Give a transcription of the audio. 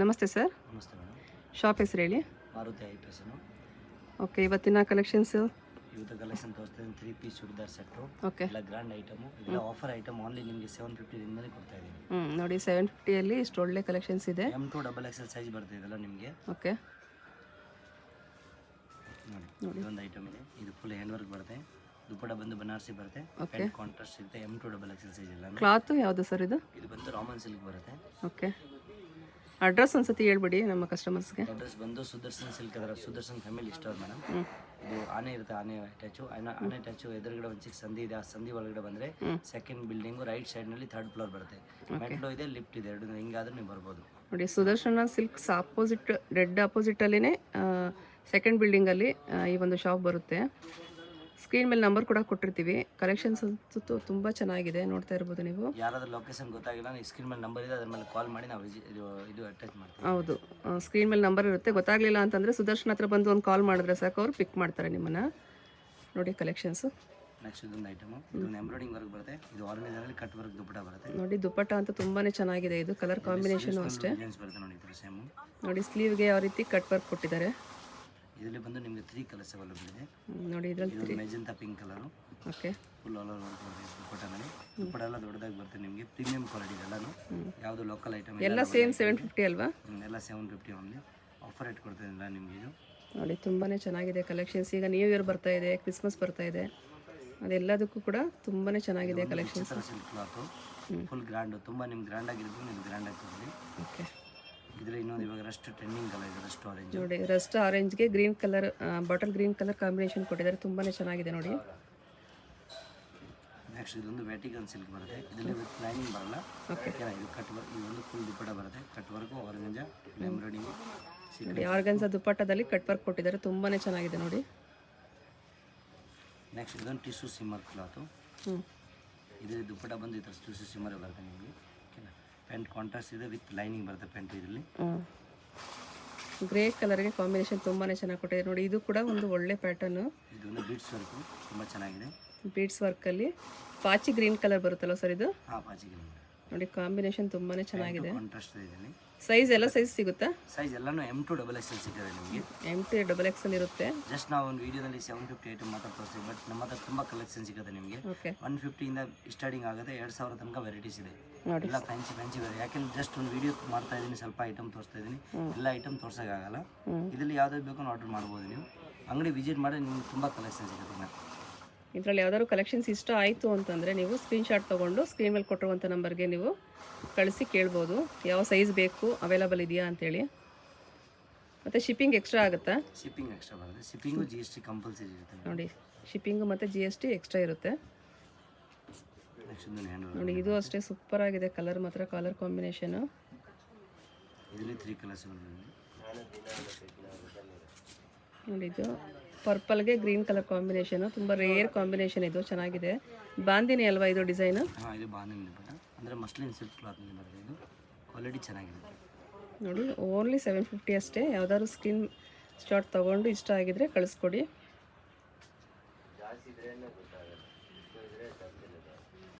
ನಮಸ್ತೆ ಸರ್. ನಮಸ್ತೆ madam. Shop ಹೆಸರು ಹೇಳಿ. ಮಾರುತಿ ಐಪಿಎಸ್ನು. ಓಕೆ, ಇವತ್ತಿನ ಕಲೆಕ್ಷನ್ಸ್ ಇವತ್ತು ಕಲೆಕ್ಷನ್ ತೋರಿಸ್ತೀನಿ. 3 ಪೀಸ್ ಚೂಡಿದಾರ್ ಸೆಟ್ಟು. ಓಕೆ, ಎಲ್ಲ ಗ್ರ್ಯಾಂಡ್ ಐಟಮು. ಇದೆಲ್ಲ ಆಫರ್ ಐಟಮ್. ಓನ್ಲಿ ನಿಮಗೆ 750 ರಿಂದಲೇ ಕೊಡ್ತಾ ಇದ್ದೀನಿ. ನೋಡಿ 750 ಇಷ್ಟು ಒಳ್ಳೆ ಕಲೆಕ್ಷನ್ಸ್ ಇದೆ. M2 XXL ಸೈಜ್ ಬರ್ತದೆ ಇದೆಲ್ಲ ನಿಮಗೆ. ಓಕೆ, ನೋಡಿ ಇದೊಂದು ಐಟಮ್ ಇದೆ. ಇದು ಫುಲ್ ಹ್ಯಾಂಡ್ ವರ್ಕ್ ಬರುತ್ತೆ. ದುಪ್ಪಟ ಬಂದು ಬನಾರಸಿ ಬರುತ್ತೆ. ಓಕೆ, ಕಾಂಟ್ರಾಸ್ಟ್ ಸಿಗುತ್ತೆ. M2 XXL ಸೈಜ್ ಎಲ್ಲ. ಕ್ಲಾತ್ ಯಾವುದು ಸರ್ ಇದು? ಇದು ಬಂದು ರಾಮನ್ ಸಿಲ್ಕ್ ಬರುತ್ತೆ. ಓಕೆ, ಅಡ್ರೆಸ್ ಒಂದ್ಸತಿ ಹೇಳ್ಬಿಡಿ ನಮ್ಮ ಕಸ್ಟಮರ್ಸ್ಗೆ. ಅಡ್ರೆಸ್ ಬಂದು ಸುದರ್ಶನ್ ಸಿಲ್ಕ್ ಅದರ ಸುದರ್ಶನ್ ಫ್ಯಾಮಿಲಿ ಸ್ಟೋರ್ ಮೇಡಮ್. ಇದು ಆನೆ ಇರುತ್ತೆ, ಆನೆ ಅಟ್ಯಾಚು ಎದುರುಗಡೆ ಒಂದು ಚಿಕ್ಕ ಸಂಧಿ ಇದೆ. ಆ ಸಂಧಿ ಒಳಗಡೆ ಬಂದರೆ ಸೆಕೆಂಡ್ ಬಿಲ್ಡಿಂಗು ರೈಟ್ ಸೈಡ್ನಲ್ಲಿ 3rd ಫ್ಲೋರ್ ಬರುತ್ತೆ. ಮೆಟ್ಲೋ ಇದೆ, ಲಿಫ್ಟ್ ಇದೆ, ಎರಡು ಹಿಂಗಾದ್ರೂ ನೀವು ಬರ್ಬೋದು. ನೋಡಿ ಸುದರ್ಶನ ಸಿಲ್ಕ್ಸ್ ಆಪೋಸಿಟ್, ರೆಡ್ ಆಪೋಸಿಟಲ್ಲಿನೇ ಸೆಕೆಂಡ್ ಬಿಲ್ಡಿಂಗಲ್ಲಿ ಈ ಒಂದು ಶಾಪ್ ಬರುತ್ತೆ. ಸ್ಕ್ರೀನ್ ಮೇಲೆ ನಂಬರ್ ಕೂಡ ಕೊಟ್ಟಿರ್ತೀವಿ. ಕಲೆಕ್ಷನ್ಸ್ ಅಂತೂ ತುಂಬ ಚೆನ್ನಾಗಿದೆ, ನೋಡ್ತಾ ಇರ್ಬೋದು ನೀವು. ಯಾರಾದ್ರೂ ಲೊಕೇಶನ್ ಗೊತ್ತಾಗಿಲ್ಲ, ನೀವು ಸ್ಕ್ರೀನ್ ಮೇಲೆ ನಂಬರ್ ಇದೆ, ಅದ್ರ ಮೇಲೆ ಕಾಲ್ ಮಾಡಿ ನಾವು ಇದು ಅಟ್ಯಾಚ್ ಮಾಡ್ತೀವಿ. ಹೌದು, ಸ್ಕ್ರೀನ್ ಮೇಲೆ ನಂಬರ್ ಇರುತ್ತೆ. ಗೊತ್ತಾಗಲಿಲ್ಲ ಅಂತಂದರೆ ಸುದರ್ಶನ್ ಹತ್ರ ಬಂದು ಒಂದು ಕಾಲ್ ಮಾಡಿದ್ರೆ ಸಾಕು, ಅವ್ರು ಪಿಕ್ ಮಾಡ್ತಾರೆ ನಿಮ್ಮನ್ನು. ನೋಡಿ ಕಲೆಕ್ಷನ್ಸು. ನೆಕ್ಸ್ಟ್ ಇದೊಂದು ಐಟಮು. ಇದೊಂದು ಎಂಬ್ರಾಯ್ಡಿಂಗ್ ವರ್ಕ್ ಬರುತ್ತೆ. ಇದು ಆರ್ಗನೈಸರಲ್ಲಿ ಕಟ್ ವರ್ಕ್ ದುಪ್ಪಟ ಬರುತ್ತೆ. ನೋಡಿ ದುಪ್ಪಟ್ಟ ಅಂತೂ ತುಂಬಾ ಚೆನ್ನಾಗಿದೆ. ಇದು ಕಲರ್ ಕಾಂಬಿನೇಷನ್ ಅಷ್ಟೇ. ಬರುತ್ತೆ ನೋಡಿ, ಇದು ಸೇಮು. ನೋಡಿ ಸ್ಲೀವ್ಗೆ ಯಾವ ರೀತಿ ಕಟ್ ವರ್ಕ್ ಕೊಟ್ಟಿದ್ದಾರೆ. ಇದರಲ್ಲಿ ಬಂದು ನಿಮಗೆ 3 ಕಲರ್ಸ್ ಅವೈಲೇಬಲ್ ಇದೆ. ನೋಡಿ ಇದರಲ್ಲಿ magenta pink colour. Okay, full all over work ಬರುತ್ತೆ. ದುಪ್ಪಟ್ಟನಲ್ಲಿ ದುಪ್ಪಟ ಎಲ್ಲ ದೊಡ್ಡದಾಗಿ ಬರುತ್ತೆ ನಿಮಗೆ. ಪ್ರೀಮಿಯಂ ಕ್ವಾಲಿಟಿ ಎಲ್ಲಾನು. ಯಾವುದು ಲೋಕಲ್ ಐಟಮ್ ಎಲ್ಲ ಸೇಮ್ 750 ಅಲ್ವಾ? ಎಲ್ಲ 750 ಓನ್ಲಿ. ಆಫರ್ ರೇಟ್ ಕೊಡ್ತಿಲ್ಲ ನಿಮಗೆ ಇದು. ನೋಡಿ ತುಂಬಾ ಚೆನ್ನಾಗಿದೆ ಕಲೆಕ್ಷನ್ಸ್. ಈಗ ನ್ಯೂ ಇಯರ್ ಬರ್ತಾ ಇದೆ, ಕ್ರಿಸ್ಮಸ್ ಬರ್ತಾ ಇದೆ, ಅದೆಲ್ಲದಕ್ಕೂ ಕೂಡ ತುಂಬಾ ಚೆನ್ನಾಗಿದೆ collections. Silk cloth full grand, ತುಂಬ ನಿಮ್ಗೆ ಗ್ರ್ಯಾಂಡ್ ಆಗಿರ್ಬೋದು. ನೀವು ಗ್ರ್ಯಾಂಡ್ ಆಗ್ತದೆ. ಓಕೆ, ಇದರಲ್ಲಿ ಇನ್ನೊಂದು ಇವಾಗ ರಸ್ಟ್ ಟ್ರೆಂಡಿಂಗ್ ಕಲರ್ ಇದೆ, ರಸ್ಟ್ ಆರೆಂಜ್. ನೋಡಿ ರಸ್ಟ್ ಆರೆಂಜ್ಗೆ green colour, bottle green colour combination ಕೊಟ್ಟಿದ್ದಾರೆ. ತುಂಬಾ ಚೆನ್ನಾಗಿದೆ ನೋಡಿ. ನೆಕ್ಸ್ಟ್ ಇದೊಂದು ವ್ಯಾಟಿಕನ್ ಸಿಲ್ಕ್ ಬರುತ್ತೆ. ಇದರಲ್ಲಿ ವಿತ್ ಲೈನಿಂಗ್ ಬರಲ್ಲ. ಓಕೆ, ಇದು ಕಟ್ ವರ್ಕ್, ಇದೊಂದು ಫುಲ್ ದುಪ್ಪಟ ಬರುತ್ತೆ. Cut work ಆರ್ಗಂಜ embroidering. ನೋಡಿ ಆರ್ಗನ್ಸ ದುಪ್ಪಟ್ಟದಲ್ಲಿ ಕಟ್ ವರ್ಕ್ ಕೊಟ್ಟಿದ್ದಾರೆ. ತುಂಬಾ ಚೆನ್ನಾಗಿದೆ ನೋಡಿ. ನೆಕ್ಸ್ಟ್ ಇದೊಂದು ಟಿಶ್ಯೂ ಸಿಮ್ಮರ್ ಕ್ಲಾತು. ಇದರಲ್ಲಿ ದುಪ್ಪಟ ಬಂದು ಈ ಥರ ಟಿಶ್ಯೂ ಸಿಮ್ಮರ್ ಬರುತ್ತೆ ನಿಮಗೆ. ಓಕೆನಾ. ಪ್ಯಾಂಟ್ ಕಾಂಟ್ರಾಸ್ಟ್ ಇದೆ, ವಿತ್ ಲೈನಿಂಗ್ ಬರುತ್ತೆ ಪ್ಯಾಂಟ್. ಇದರಲ್ಲಿ ಗ್ರೇ ಕಲರ್ಗೆ ಕಾಂಬಿನೇಷನ್ ತುಂಬಾ ಚೆನ್ನಾಗಿ ಕೊಟ್ಟಿದೆ ನೋಡಿ. ಇದು ಕೂಡ ಒಂದು ಒಳ್ಳೆ ಪ್ಯಾಟರ್ನು. ಇದೊಂದು ಬೀಡ್ಸ್ ವರ್ಕು ತುಂಬ ಚೆನ್ನಾಗಿದೆ. ಬೀಡ್ಸ್ ವರ್ಕಲ್ಲಿ ಪಾಚಿ ಗ್ರೀನ್ ಕಲರ್ ಬರುತ್ತಲ್ಲ ಸರ್ ಇದು? ಹಾಂ, ಪಾಚಿ ಗ್ರೀನ್. ನೋಡಿ ಕಾಂಬಿನೇಷನ್ ತುಂಬಾ ಚೆನ್ನಾಗಿದೆ. ಕಾಂಟ್ರಾಸ್ಟ್ ಇದೆ ಇದರಲ್ಲಿ. ಸೈಜ್ ಎಲ್ಲ ಸೈಜ್ ಸಿಗುತ್ತಾ? ಸೈಜ್ ಎಲ್ಲಾನು M2 XXL ಸಿಗ್ತದೆ ನಿಮಗೆ. M2 XXL ಇರುತ್ತೆ. ಜಸ್ಟ್ ನಾವು ಒಂದು ವಿಡಿಯೋದಲ್ಲಿ 750 ಐಟಮ್ ಮಾತ್ರ ತೋರಿಸ್ತೀವಿ. ಬಟ್ ನಮ್ಮ ಹತ್ರ ತುಂಬ ಕಲೆಕ್ಷನ್ ಸಿಗುತ್ತೆ ನಿಮಗೆ. ಓಕೆ, 150 ಇಂದ ಸ್ಟಾರ್ಟಿಂಗ್ ಆಗುತ್ತೆ. 2000 ತನಕ ವೆರೈಟೀಸ್ ಇದೆ. ನೋಡಿ ಎಲ್ಲ ಫ್ಯಾನ್ಸಿ ಬೇರೆ. ಯಾಕೆಂದ್ರೆ ಜಸ್ಟ್ ಒಂದು ವಿಡಿಯೋ ಮಾಡ್ತಾ ಇದ್ದೀನಿ, ಸ್ವಲ್ಪ ಐಟಮ್ ತೋರಿಸ್ತಾ ಇದ್ದೀನಿ. ಎಲ್ಲ ಐಟಮ್ ತೋರ್ಸೋಕ್ಕಾಗಲ್ಲ. ಇದರಲ್ಲಿ ಯಾವ್ದು ಬೇಕು ಆರ್ಡರ್ ಮಾಡ್ಬೋದು. ನೀವು ಅಂಗಡಿ ವಿಸಿಟ್ ಮಾಡಿ ನಿಮ್ಗೆ ತುಂಬ ಕಲೆಕ್ಷನ್ ಸಿಗುತ್ತೆ. ಇದರಲ್ಲಿ ಯಾವ್ದಾದ್ರು ಕಲೆಕ್ಷನ್ಸ್ ಇಷ್ಟ ಆಯಿತು ಅಂತಂದರೆ ನೀವು ಸ್ಕ್ರೀನ್ಶಾಟ್ ತೊಗೊಂಡು ಸ್ಕ್ರೀನ್ ಮೇಲೆ ಕೊಟ್ಟಿರುವಂಥ ನಂಬರ್ಗೆ ನೀವು ಕಳಿಸಿ ಕೇಳ್ಬೋದು, ಯಾವ ಸೈಜ್ ಬೇಕು, ಅವೈಲಬಲ್ ಇದೆಯಾ ಅಂತೇಳಿ. ಮತ್ತು ಶಿಪ್ಪಿಂಗ್ ಎಕ್ಸ್ಟ್ರಾ ಆಗುತ್ತಾ? ಶಿಪ್ಪಿಂಗ್ ಎಕ್ಸ್ಟ್ರಾ ಬರುತ್ತೆ. ಶಿಪ್ಪಿಂಗು GST ಕಂಪಲ್ಸರಿ ಇರುತ್ತೆ ನೋಡಿ. ಶಿಪ್ಪಿಂಗು ಮತ್ತು GST ಎಕ್ಸ್ಟ್ರಾ ಇರುತ್ತೆ. ನೋಡಿ ಇದು ಅಷ್ಟೇ ಸೂಪರ್ ಆಗಿದೆ. ಕಲರ್ ಮಾತ್ರ, ಕಲರ್ ಕಾಂಬಿನೇಷನು. ಇದರಲ್ಲಿ 3 ಕಲರ್ಸ್ ನೋಡಿ. ಇದು ಪರ್ಪಲ್ಗೆ ಗ್ರೀನ್ ಕಲರ್ ಕಾಂಬಿನೇಷನು, ತುಂಬ ರೇರ್ ಕಾಂಬಿನೇಷನ್. ಇದು ಚೆನ್ನಾಗಿದೆ. ಬಾಂದಿನಿ ಅಲ್ವಾ ಇದು ಡಿಸೈನು? ಹಾಂ, ಇದು ಬಾಂದಿನಿ ಅಂದರೆ ಮಸ್ಲಿನ್ ಸಿಲ್ಕ್ ಕ್ಲಾತ್ ಬರುತ್ತೆ. ಇದು ಕ್ವಾಲಿಟಿ ಚೆನ್ನಾಗಿದೆ ನೋಡಿ. ಓನ್ಲಿ 750 ಅಷ್ಟೇ. ಯಾವ್ದಾದ್ರು ಸ್ಕ್ರೀನ್ ಶಾಟ್ ತೊಗೊಂಡು ಇಷ್ಟ ಆಗಿದ್ರೆ ಕಳಿಸ್ಕೊಡಿ.